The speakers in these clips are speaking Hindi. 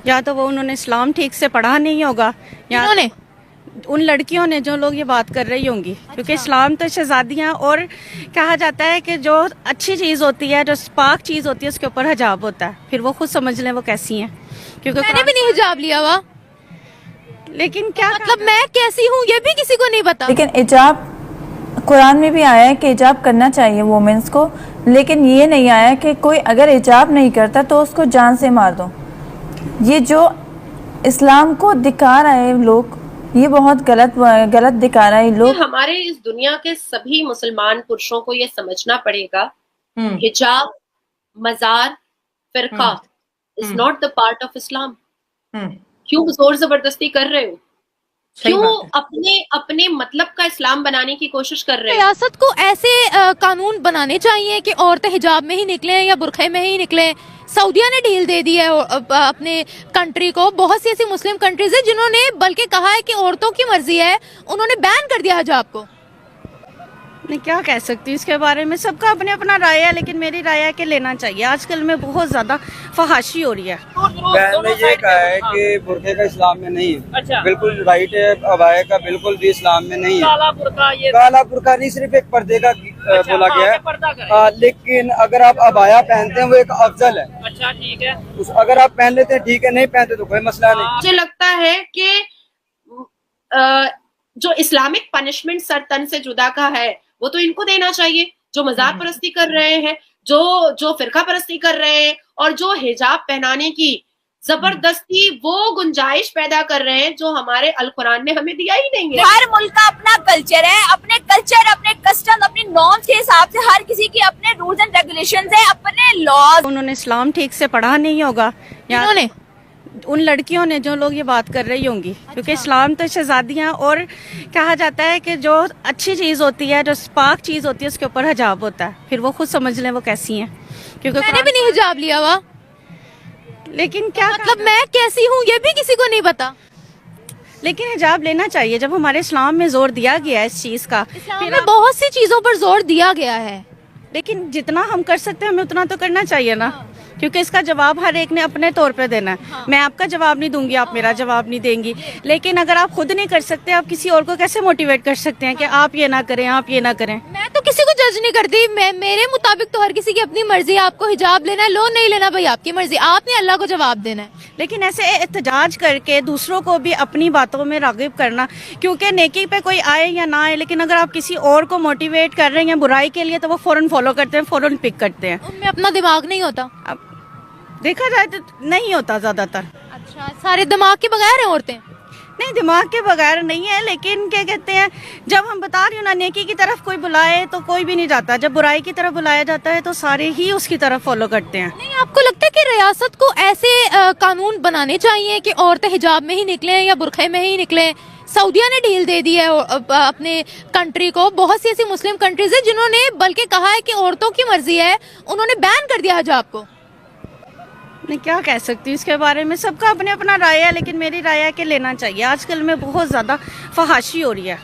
या तो वो उन्होंने इस्लाम ठीक से पढ़ा नहीं होगा, या उन्होंने उन लड़कियों ने जो लोग ये बात कर रही होंगी। क्योंकि इस्लाम तो शहजादियाँ, और कहा जाता है कि जो अच्छी चीज़ होती है, जो पाक चीज़ होती है, उसके ऊपर हिजाब होता है। फिर वो खुद समझ लें वो कैसी हैं। क्योंकि मैंने भी नहीं हिजाब लिया हुआ, लेकिन क्या मतलब मैं कैसी हूँ ये भी किसी को नहीं पता। लेकिन हिजाब कुरान में भी आया है कि हिजाब करना चाहिए वुमेन्स को, लेकिन ये नहीं आया कि कोई अगर हिजाब नहीं करता तो उसको जान से मार दो। ये जो इस्लाम को दिखा रहे हैं लोग, ये बहुत गलत दिखा रहा है लोग। हमारे इस दुनिया के सभी मुसलमान पुरुषों को ये समझना पड़ेगा, हिजाब, मजार, फिरका is not the part of Islam. क्यों जोर जबरदस्ती कर रहे हो? क्यों अपने अपने मतलब का इस्लाम बनाने की कोशिश कर रहे हो? रियासत को ऐसे कानून बनाने चाहिए कि औरतें हिजाब में ही निकलें या बुरखे में ही निकलें। सऊदिया ने ढील दे दी है अपने कंट्री को। बहुत सी ऐसी मुस्लिम कंट्रीज है जिन्होंने बल्कि कहा है कि औरतों की मर्जी है, उन्होंने बैन कर दिया हिजाब को। मैं क्या कह सकती हूँ इसके बारे में, सबका अपने अपना राय है, लेकिन मेरी राय है कि लेना चाहिए। आजकल में बहुत ज्यादा फहाशी हो रही है। मैंने ये कहा है कि बुरखे का इस्लाम में नहीं है। अच्छा। बिल्कुल राइट है, अबाया का बिल्कुल भी इस्लाम में नहीं है। काला बुरका नहीं, सिर्फ एक पर्दे का बोला गया है। लेकिन अगर आप अबाया पहनते हैं वो एक अफजल है। अच्छा, ठीक है। अगर आप पहन लेते हैं ठीक है, नहीं पहनते तो कोई मसला नहीं। मुझे लगता है कि जो इस्लामिक पनिशमेंट सर तन से जुदा का है वो तो इनको देना चाहिए, जो मजार परस्ती कर रहे हैं, जो फिरका परस्ती कर रहे हैं, और जो हिजाब पहनाने की जबरदस्ती वो गुंजाइश पैदा कर रहे हैं जो हमारे अल कुरान ने हमें दिया ही नहीं है। हर मुल्क का अपना कल्चर है, अपने कल्चर, अपने कस्टम, अपने नॉर्म्स के हिसाब से हर किसी के अपने रूल्स एंड रेगुलेशंस है, अपने लॉज। उन्होंने इस्लाम ठीक से पढ़ा नहीं होगा, या उन्होंने उन लड़कियों ने जो लोग ये बात कर रही होंगी। क्योंकि इस्लाम तो शहजादियाँ, और कहा जाता है कि जो अच्छी चीज़ होती है, जो पाक चीज़ होती है, उसके ऊपर हिजाब होता है। फिर वो खुद समझ लें वो कैसी हैं। क्योंकि मैंने भी नहीं हिजाब लिया हुआ, लेकिन क्या मतलब मैं कैसी हूँ ये भी किसी को नहीं पता। लेकिन हिजाब लेना चाहिए जब हमारे इस्लाम में जोर दिया गया है इस चीज़ का। इस्लाम में बहुत सी चीजों पर जोर दिया गया है, लेकिन जितना हम कर सकते हैं हमें उतना तो करना चाहिए ना। क्योंकि इसका जवाब हर एक ने अपने तौर पे देना है। मैं आपका जवाब नहीं दूंगी, आप मेरा जवाब नहीं देंगी। लेकिन अगर आप खुद नहीं कर सकते, आप किसी और को कैसे मोटिवेट कर सकते हैं कि आप ये ना करें, आप ये ना करें। मैं तो किसी को जज नहीं करती। मेरे मुताबिक तो हर किसी की अपनी मर्जी है। आपको हिजाब लेना है लो, नहीं लेना भाई आपकी मर्जी, आपने अल्लाह को जवाब देना है। लेकिन ऐसे एहतजाज करके दूसरों को भी अपनी बातों में रागिब करना, क्योंकि नेकी पे कोई आए या ना आए, लेकिन अगर आप किसी और को मोटिवेट कर रहे हैं बुराई के लिए, तो वो फौरन फॉलो करते हैं, फौरन पिक करते हैं। उनमें अपना दिमाग नहीं होता। अब देखा जाए तो नहीं होता ज्यादातर। अच्छा, सारे दिमाग के बगैर हैं औरतें? नहीं, दिमाग के बगैर नहीं है, लेकिन क्या कहते हैं, जब हम बता रही हूँ ना, नेकी की तरफ कोई बुलाए तो कोई भी नहीं जाता। जब बुराई की तरफ बुलाया जाता है तो सारे ही उसकी तरफ फॉलो करते हैं। नहीं, आपको लगता है कि रियासत को ऐसे कानून बनाने चाहिए कि औरतें हिजाब में ही निकलें या बुरखे में ही निकलें? सऊदिया ने ढील दे दी है अपने कंट्री को। बहुत सी ऐसी मुस्लिम कंट्रीज है जिन्होंने बल्कि कहा है कि औरतों की मर्जी है, उन्होंने बैन कर दिया हिजाब को। मैं क्या कह सकती हूँ इसके बारे में, सबका अपने अपना राय है, लेकिन मेरी राय है कि लेना चाहिए। आजकल में बहुत ज्यादा फहाशी हो रही है।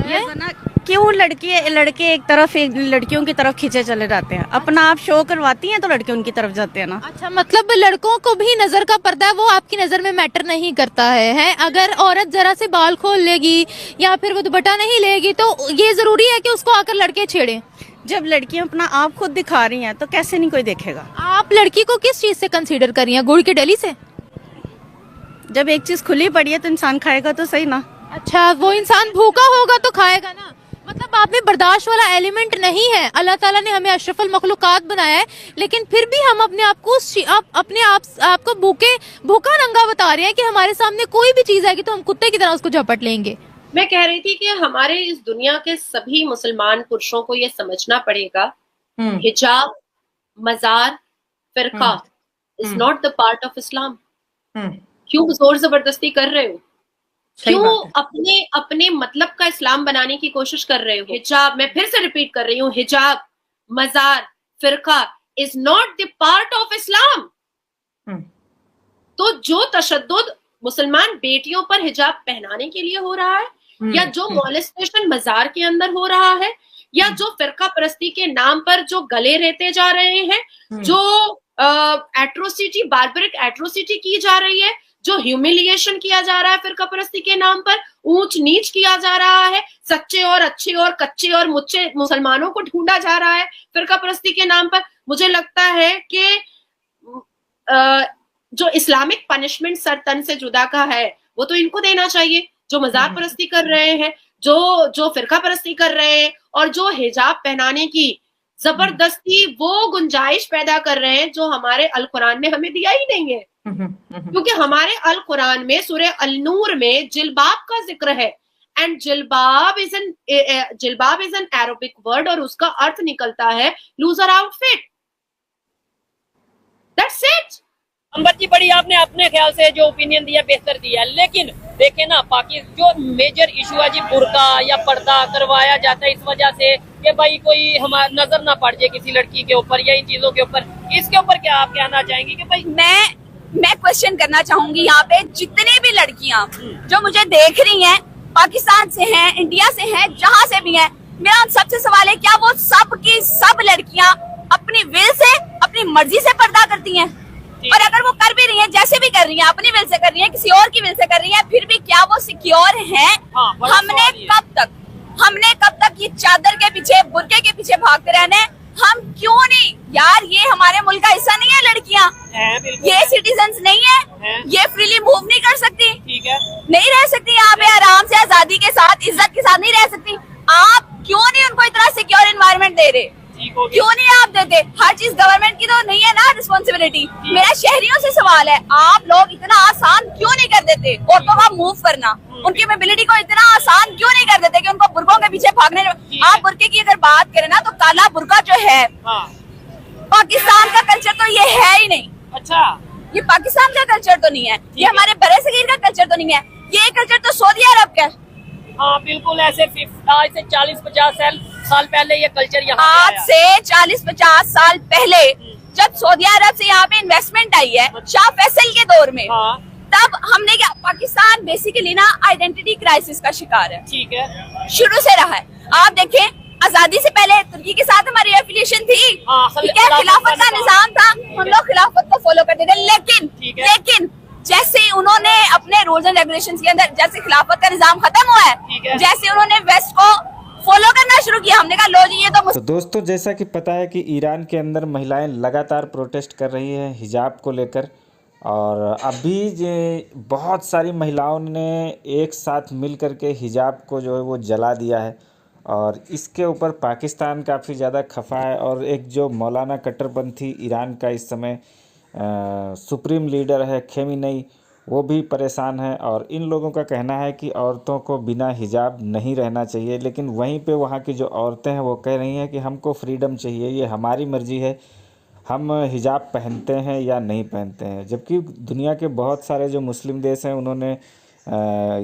ये ना क्यों लड़के एक तरफ, एक लड़कियों की तरफ खींचे चले जाते हैं। अपना आप शो करवाती हैं तो लड़के उनकी तरफ जाते हैं ना। अच्छा, मतलब लड़कों को भी नजर का पर्दा है, वो आपकी नजर में मैटर नहीं करता है? अगर औरत जरा से बाल खोल लेगी या फिर वो दुपट्टा नहीं लेगी तो ये जरूरी है कि उसको आकर लड़के छेड़े? जब लड़कियां अपना आप खुद दिखा रही हैं तो कैसे नहीं कोई देखेगा। आप लड़की को किस चीज से कंसीडर कर रही हैं? गुड़ की डली से? जब एक चीज खुली पड़ी है तो इंसान खाएगा तो सही ना। अच्छा, वो इंसान भूखा होगा तो खाएगा ना। मतलब आप में बर्दाश्त वाला एलिमेंट नहीं है। अल्लाह ताला ने हमें अशरफुल मखलूकात बनाया है, लेकिन फिर भी हम अपने आप को अपने आप को भूखा नंगा बता रहे हैं कि हमारे सामने कोई भी चीज आएगी तो हम कुत्ते की तरह उसको झपट लेंगे। मैं कह रही थी कि हमारे इस दुनिया के सभी मुसलमान पुरुषों को ये समझना पड़ेगा, हिजाब, मजार, फिरका is not the part of Islam. क्यों जोर जबरदस्ती कर रहे हो? क्यों अपने अपने मतलब का इस्लाम बनाने की कोशिश कर रहे हो? हिजाब, मैं फिर से रिपीट कर रही हूँ, हिजाब, मजार, फिरका is not the part of Islam. तो जो तशद्दुद मुसलमान बेटियों पर हिजाब पहनाने के लिए हो रहा है, या जो मॉलेस्टेशन मजार के अंदर हो रहा है, या जो फिरका परस्ती के नाम पर जो गले रहते जा रहे हैं, जो एट्रोसिटी, बार्बरिक एट्रोसिटी की जा रही है, जो ह्यूमिलिएशन किया जा रहा है फिरका परस्ती के नाम पर, ऊंच नीच किया जा रहा है, सच्चे और अच्छे और कच्चे और मुच्चे मुसलमानों को ढूंढा जा रहा है फिरका परस्ती के नाम पर, मुझे लगता है कि जो इस्लामिक पनिशमेंट सर तन से जुदा का है वो तो इनको देना चाहिए, जो मजार परस्ती कर रहे हैं, जो फिरका परस्ती कर रहे हैं और जो हिजाब पहनाने की जबरदस्ती वो गुंजाइश पैदा कर रहे हैं जो हमारे अल कुरान ने हमें दिया ही नहीं है। क्योंकि हमारे अल कुरान में सूरह अल नूर में जिल्बाब का जिक्र है, एंड जिल्बाब इज एन अरबिक वर्ड और उसका अर्थ निकलता है looser outfit. That's it. Ambar ji, बड़ी आपने अपने ख्याल से जो ओपिनियन दिया बेहतर दिया, लेकिन देखे ना पाकिस्तान जो मेजर इशू है जी बुर्का या पर्दा करवाया जाता है इस वजह से कि भाई कोई हमारा नजर ना पड़ जाए किसी लड़की के ऊपर या इन चीजों के ऊपर, इसके ऊपर क्या आप कहना चाहेंगे? कि भाई मैं क्वेश्चन करना चाहूंगी यहाँ पे, जितने भी लड़कियां जो मुझे देख रही हैं, पाकिस्तान से हैं, इंडिया से हैं, जहाँ से भी हैं, मेरा सबसे सवाल है क्या वो सब की सब लड़कियां अपनी विल से अपनी मर्जी से पर्दा करती हैं? और अगर वो कर भी रही हैं, जैसे भी कर रही हैं, अपनी विल से कर रही हैं, किसी और की विल से कर रही हैं, फिर भी क्या वो सिक्योर हैं? हमने कब तक ये चादर के पीछे बुर्के के पीछे भागते रहना है? हम क्यों नहीं यार, ये हमारे मुल्क का हिस्सा नहीं है लड़कियां, ये सिटीजन्स नहीं है, ये फ्रीली मूव नहीं कर सकती, ठीक है, नहीं रह सकती यहाँ पे आराम से आजादी के साथ इज्जत के साथ नहीं रह सकती। आप क्यों नहीं उनको इतना सिक्योर एनवायरनमेंट दे रहे? क्यों नहीं आप देते? हर चीज गवर्नमेंट की तो नहीं है ना रिस्पॉन्सिबिलिटी। मेरा शहरियों से सवाल है, आप लोग इतना आसान क्यों नहीं कर देते औरतों का मूव करना, उनकी मोबिलिटी को इतना आसान क्यों नहीं कर देते कि उनको बुर्कों के पीछे भागने? आप बुर्के की अगर बात करें ना, तो काला बुर्का जो है पाकिस्तान का कल्चर तो ये है ही नहीं। अच्छा, ये पाकिस्तान का कल्चर तो नहीं है, ये हमारे बड़े सगीर का कल्चर तो नहीं है, ये कल्चर तो सऊदी अरब का है। हाँ बिल्कुल, ऐसे आज से 40-50 साल पहले ये कल्चर यहाँ आज से 40-50 साल पहले जब सऊदी अरब से यहाँ पे इन्वेस्टमेंट आई है शाह फैसल के दौर में, तब हमने क्या, पाकिस्तान बेसिकली ना आइडेंटिटी क्राइसिस का शिकार है, ठीक है, शुरू से रहा है। आप देखें, आजादी से पहले तुर्की के साथ हमारी एफिलिएशन थी, ठीक है, खिलाफत का निजाम था, हम लोग खिलाफत को फॉलो करते थे, लेकिन जैसे उन्होंने अपने रूल्स एंड रेगुलेशंस के अंदर जैसे खिलाफत का निजाम खत्म हुआ है, जैसे उन्होंने वेस्ट को फॉलो करना शुरू किया, हमने कहा लो जी ये तो दोस्तों, जैसा कि पता है कि ईरान के अंदर महिलाएं लगातार प्रोटेस्ट कर रही हैं हिजाब को लेकर, और अभी बहुत सारी महिलाओं ने एक साथ मिल कर के हिजाब को जो है वो जला दिया है, और इसके ऊपर पाकिस्तान काफ़ी ज़्यादा खफा है। और एक जो मौलाना कट्टरपंथी ईरान का इस समय सुप्रीम लीडर है खेमेनी, वो भी परेशान है, और इन लोगों का कहना है कि औरतों को बिना हिजाब नहीं रहना चाहिए। लेकिन वहीं पे वहाँ की जो औरतें हैं वो कह रही हैं कि हमको फ्रीडम चाहिए, ये हमारी मर्ज़ी है, हम हिजाब पहनते हैं या नहीं पहनते हैं। जबकि दुनिया के बहुत सारे जो मुस्लिम देश हैं उन्होंने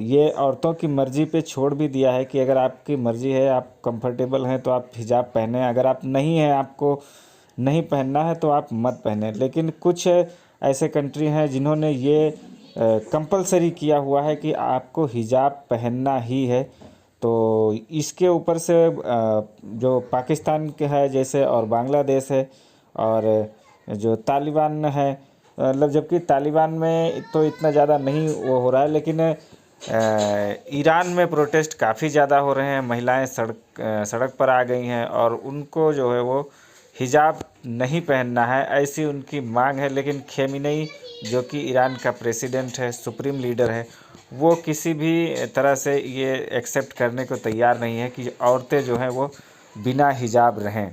ये औरतों की मर्ज़ी पे छोड़ भी दिया है कि अगर आपकी मर्ज़ी है, आप कंफर्टेबल हैं तो आप हिजाब पहने, अगर आप नहीं हैं, आपको नहीं पहनना है तो आप मत पहने। लेकिन कुछ ऐसे कंट्री हैं जिन्होंने ये कंपलसरी किया हुआ है कि आपको हिजाब पहनना ही है। तो इसके ऊपर से जो पाकिस्तान के है जैसे, और बांग्लादेश है, और जो तालिबान है, मतलब जबकि तालिबान में तो इतना ज़्यादा नहीं वो हो रहा है, लेकिन ईरान में प्रोटेस्ट काफ़ी ज़्यादा हो रहे हैं। महिलाएं सड़क पर आ गई हैं और उनको जो है वो हिजाब नहीं पहनना है, ऐसी उनकी मांग है। लेकिन खेमेनी जो कि ईरान का प्रेसिडेंट है, सुप्रीम लीडर है, वो किसी भी तरह से ये एक्सेप्ट करने को तैयार नहीं है कि औरतें जो हैं वो बिना हिजाब रहें।